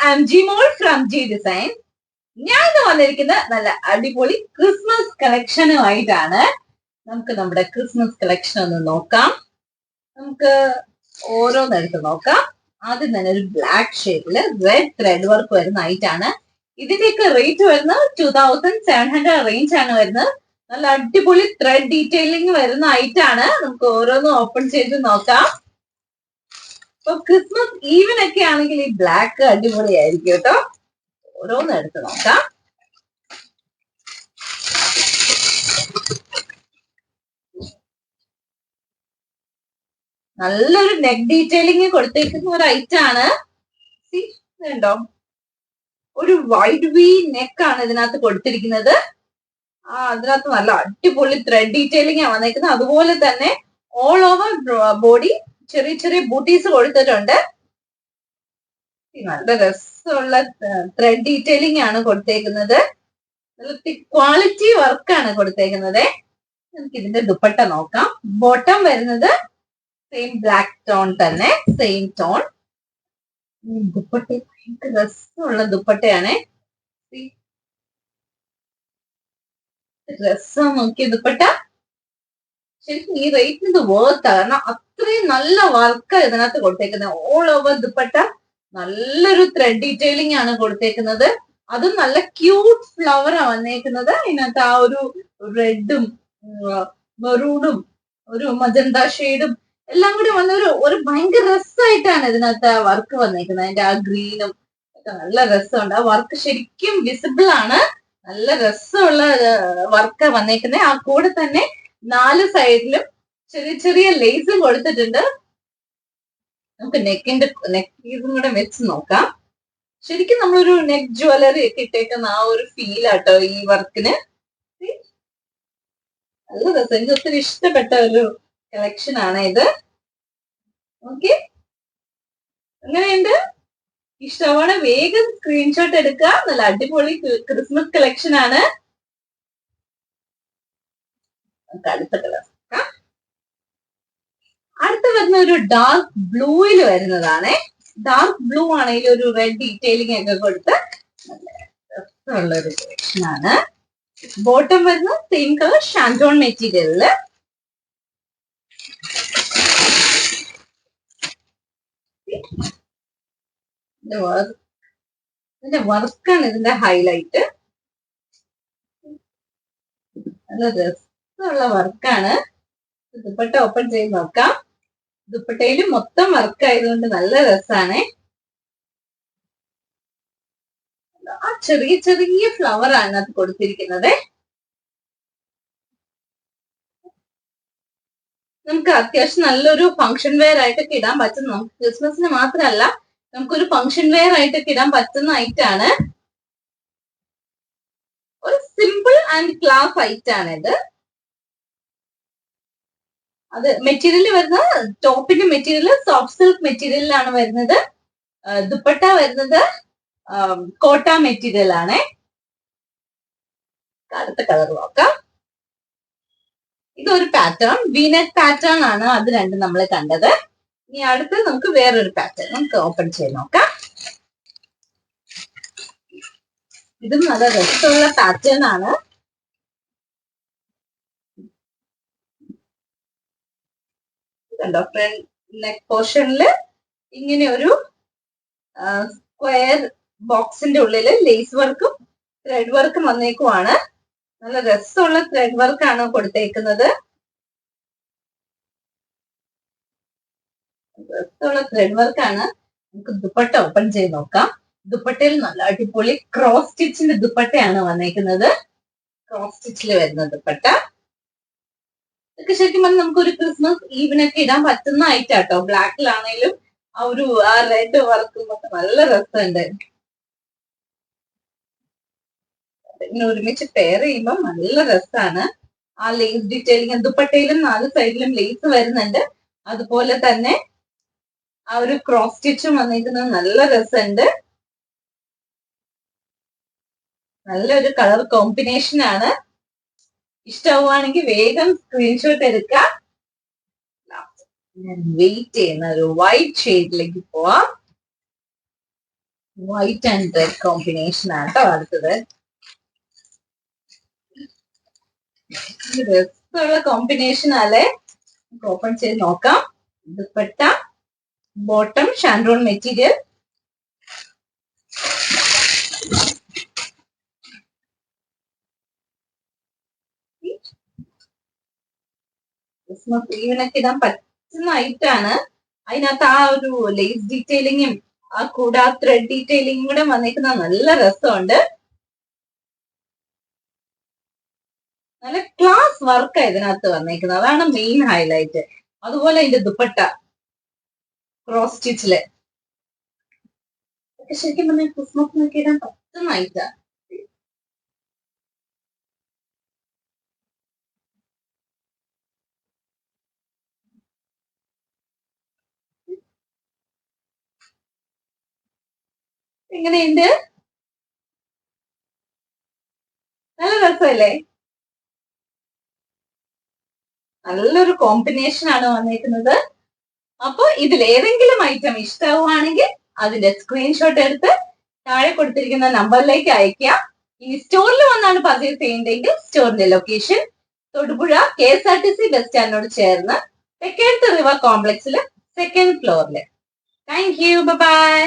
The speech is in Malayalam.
I M Jimol from G design. ഞാൻ ഇന്ന് വന്നിരിക്കുന്ന നല്ല അടിപൊളി ക്രിസ്മസ് കളക്ഷനുമായിട്ടാണ്. നമുക്ക് നമ്മുടെ ക്രിസ്മസ് കളക്ഷൻ ഒന്ന് നോക്കാം. നമുക്ക് ഓരോന്നെടുത്ത് നോക്കാം. ആദ്യം തന്നെ ഒരു ബ്ലാക്ക് ഷേപ്പില് റെഡ് ത്രെഡ് വർക്ക് വരുന്ന ആയിട്ടാണ്. ഇതിന്റെയൊക്കെ റേറ്റ് വരുന്നത് 2700 റേഞ്ച് ആണ് വരുന്നത്. നല്ല അടിപൊളി ത്രെഡ് ഡീറ്റെയിലിംഗ് വരുന്ന ആയിട്ടാണ്. നമുക്ക് ഓരോന്നും ഓപ്പൺ ചെയ്ത് നോക്കാം. ഇപ്പൊ ക്രിസ്മസ് ഈവനൊക്കെ ആണെങ്കിൽ ഈ ബ്ലാക്ക് അടിപൊളിയായിരിക്കും കേട്ടോ. ഓരോന്ന് എടുത്ത് നോക്കാം. നല്ലൊരു നെക്ക് ഡീറ്റെയിലിംഗ് കൊടുത്തേക്കുന്ന ഒരു ഐറ്റം ആണ്. ഇതുണ്ടോ, ഒരു വൈഡ് വി നെക്ക് ആണ് ഇതിനകത്ത് കൊടുത്തിരിക്കുന്നത്. അതിനകത്ത് നല്ല അടിപൊളി ത്രെഡ് ഡീറ്റെയിലിംഗ് ആണ് വന്നേക്കുന്നത്. അതുപോലെ തന്നെ ഓൾ ഓവർ ബോഡി ചെറിയ ചെറിയ ബൂട്ടീസ് കൊടുത്തിട്ടുണ്ട്. നല്ല രസമുള്ള ത്രെഡ് ഡീറ്റെയിലിംഗ് ആണ് കൊടുത്തേക്കുന്നത്. നല്ല ക്വാളിറ്റി വർക്കാണ് കൊടുത്തേക്കുന്നത്. നമുക്ക് ഇതിന്റെ ദുപ്പട്ട നോക്കാം. ബോട്ടം വരുന്നത് സെയിം ബ്ലാക്ക് ടോൺ തന്നെ, സെയിം ടോൺ. ദുപ്പട്ട ഭയങ്കര രസമുള്ള ദുപ്പട്ടയാണ്. രസം നോക്കിയ ദുപ്പട്ട. ശരിക്കും ഈ റേറ്റിന് ഇത് വേർത്ത്, കാരണം അത്രയും നല്ല വർക്ക് ഇതിനകത്ത് കൊടുത്തേക്കുന്നത്. ഓൾ ഓവർ ദുപ്പട്ട നല്ലൊരു ത്രെഡ് ഡീറ്റെയിലിംഗ് ആണ് കൊടുത്തേക്കുന്നത്. അതും നല്ല ക്യൂട്ട് ഫ്ലവറാണ് വന്നേക്കുന്നത്. അതിനകത്ത് ആ ഒരു റെഡും മെറൂണും ഒരു മജന്ത ഷെയ്ഡും എല്ലാം കൂടി വന്ന ഒരു ഭയങ്കര രസമായിട്ടാണ് ഇതിനകത്ത് ആ വർക്ക് വന്നേക്കുന്നത്. അതിന്റെ ആ ഗ്രീനും ഒക്കെ നല്ല രസമുണ്ട്. ആ വർക്ക് ശരിക്കും വിസിബിൾ ആണ്. നല്ല രസമുള്ള വർക്ക് വന്നേക്കുന്നത്. ആ കൂടെ തന്നെ 4 സൈഡിലും ചെറിയ ചെറിയ ലേസും കൊടുത്തിട്ടുണ്ട്. നമുക്ക് നെക്കും കൂടെ വെച്ച് നോക്കാം. ശരിക്കും നമ്മളൊരു നെക്ക് ജ്വല്ലറി ഒക്കെ ഇട്ടേക്കുന്ന ആ ഒരു ഫീൽ ആട്ടോ ഈ വർക്കിന്. നല്ല രസം. എനിക്ക് ഒത്തിരി ഇഷ്ടപ്പെട്ട ഒരു കളക്ഷൻ ആണ് ഇത്. ഓക്കെ, അങ്ങനെയുണ്ട്. ഇഷ്ടമാണ് വേഗം സ്ക്രീൻഷോട്ട് എടുക്കുക. നല്ല അടിപൊളി ക്രിസ്മസ് കളക്ഷൻ ആണ്. അടുത്ത കളർ, അടുത്ത വരുന്ന ഒരു ഡാർക്ക് ബ്ലൂയിൽ വരുന്നതാണ്. ഡാർക്ക് ബ്ലൂ ആണെങ്കിൽ ഒരു റെഡ് ഡീറ്റെയിലിംഗ് ഒക്കെ കൊടുത്ത് നല്ല രസമുള്ള ഒരു കളക്ഷൻ ആണ്. ബോട്ടം വരുന്ന സെയിം കളർ ഷാൻഡോൺ മെറ്റീരിയലില്. ഇതിന്റെ വർക്കാണ് ഇതിന്റെ ഹൈലൈറ്റ്. നല്ല രസമുള്ള വർക്കാണ്. ദുപ്പട്ട ഓപ്പൺ ചെയ്ത് നോക്കാം. ദുപ്പട്ടയില് മൊത്തം വർക്ക് ആയതുകൊണ്ട് നല്ല രസാണ്. ആ ചെറിയ ചെറിയ ഫ്ലവർ ആണ് അത് കൊടുത്തിരിക്കുന്നത്. നമുക്ക് അത്യാവശ്യം നല്ലൊരു ഫംഗ്ഷൻ വെയർ ആയിട്ടൊക്കെ ഇടാൻ പറ്റും. നമുക്ക് ക്രിസ്മസിന് മാത്രമല്ല, നമുക്കൊരു ഫംഗ്ഷൻ വെയർ ആയിട്ടൊക്കെ ഇടാൻ പറ്റുന്ന ഐറ്റാണ്. ഒരു സിമ്പിൾ ആൻഡ് ക്ലാസ് ഐറ്റാണ് ഇത്. അത് മെറ്റീരിയൽ വരുന്നത്, ടോപ്പിന്റെ മെറ്റീരിയൽ സോഫ്റ്റ് സിൽക്ക് മെറ്റീരിയലിലാണ് വരുന്നത്. ദുപ്പട്ട വരുന്നത് കോട്ട മെറ്റീരിയൽ ആണ്. അടുത്ത കളർ നോക്കാം. ഇതൊരു പാറ്റേൺ, വീനക് പാറ്റേൺ ആണ്. അത് രണ്ടും നമ്മൾ കണ്ടത്. ഇനി അടുത്ത് നമുക്ക് വേറൊരു പാറ്റേൺ നമുക്ക് ഓപ്പൺ ചെയ്ത് നോക്കാം. ഇതും നല്ല രസമുള്ള പാറ്റേൺ ആണ്. കണ്ടോ, ഫ്രണ്ട് നെക്ക് പോർഷനിൽ ഇങ്ങനെ ഒരു സ്ക്വയർ ബോക്സിന്റെ ഉള്ളില് ലേസ് വർക്കും ത്രെഡ് വർക്കും വന്നേക്കുവാണ്. നല്ല രസമുള്ള ത്രെഡ് വർക്കാണ് കൊടുത്തേക്കുന്നത്. രസമുള്ള ത്രെഡ് വർക്കാണ്. നമുക്ക് ദുപ്പട്ട ഓപ്പൺ ചെയ്ത് നോക്കാം. ദുപ്പട്ടയിൽ നല്ല അടിപൊളി ക്രോസ് സ്റ്റിച്ചിന്റെ ദുപ്പട്ടയാണ് വന്നേക്കുന്നത്. ക്രോസ് സ്റ്റിച്ചിൽ വരുന്ന ദുപ്പട്ട. ഇതൊക്കെ ശരിക്കും പറഞ്ഞാൽ നമുക്കൊരു ക്രിസ്മസ് ഈവനൊക്കെ ഇടാൻ പറ്റുന്ന ഐറ്റാട്ടോ. ബ്ലാക്കിലാണേലും ആ റെഡ് വർക്കും ഒക്കെ നല്ല രസമുണ്ട്. ഇങ്ങനെ ഒരുമിച്ച് പെയർ ചെയ്യുമ്പോൾ നല്ല രസമാണ്. ആ ലേസ് ഡീറ്റെയിലിംഗ് ദുപ്പട്ടയിലും 4 സൈഡിലും ലേസ് വരുന്നുണ്ട്. അതുപോലെ തന്നെ ആ ഒരു ക്രോസ് സ്റ്റിച്ചും വന്നിരിക്കുന്നത് നല്ല രസമുണ്ട്. നല്ലൊരു കളർ കോമ്പിനേഷൻ ആണ്. ഇഷ്ടമാവുകയാണെങ്കിൽ വേഗം സ്ക്രീൻഷോട്ട് എടുക്കാം. ഞാൻ വെയിറ്റ് ചെയ്യുന്ന ഒരു വൈറ്റ് ഷെയ്ഡിലേക്ക് പോവാം. വൈറ്റ് ആൻഡ് റെഡ് കോമ്പിനേഷൻ ആട്ടോ അടുത്തത്. രസമുള്ള കോമ്പിനേഷൻ അല്ലേ? ഓപ്പൺ ചെയ്ത് നോക്കാം. ദുപ്പട്ട, ബോട്ടം ഷാൻഡ്രോൺ മെറ്റീരിയൽ, ക്രിസ്മസ് ഈവനൊക്കെ ഇടാൻ പറ്റുന്ന ഐറ്റാണ്. അതിനകത്ത് ആ ഒരു ലേസ് ഡീറ്റെയിലിങ്ങും ആ കൂടെ ആ ത്രെഡ് ഡീറ്റെയിലിംഗും കൂടെ വന്നിരിക്കുന്ന നല്ല രസമുണ്ട്. നല്ല ക്ലാസ് വർക്കാണ് ഇതിനകത്ത് വന്നേക്കുന്നത്, അതാണ് മെയിൻ ഹൈലൈറ്റ്. അതുപോലെ ഇതിന്റെ ദുപ്പട്ട ക്രോസ് സ്റ്റിച്ചില് ഒക്കെ ശരിക്കും പറഞ്ഞാൽ ക്രിസ്മസിനൊക്കെ ഇടാൻ പറ്റുന്ന ഐറ്റാ. എങ്ങനെയുണ്ട്? നല്ല രസമല്ലേ? നല്ലൊരു കോമ്പിനേഷൻ ആണ് വന്നേക്കുന്നത്. അപ്പൊ ഇതിൽ ഏതെങ്കിലും ഐറ്റം ഇഷ്ടമാവുകയാണെങ്കിൽ അതിന്റെ സ്ക്രീൻഷോട്ട് എടുത്ത് താഴെ കൊടുത്തിരിക്കുന്ന നമ്പറിലേക്ക് അയക്കുക. ഇനി സ്റ്റോറിൽ വന്നാണ് പർച്ചേസ് ചെയ്യേണ്ടതെങ്കിൽ സ്റ്റോറിന്റെ ലൊക്കേഷൻ തൊടുപുഴ KSRTC ബസ് സ്റ്റാൻഡിനോട് ചേർന്ന് തെക്കേടത്ത് റിവർ കോംപ്ലക്സിൽ 2nd ഫ്ലോറിൽ. Thank you, by.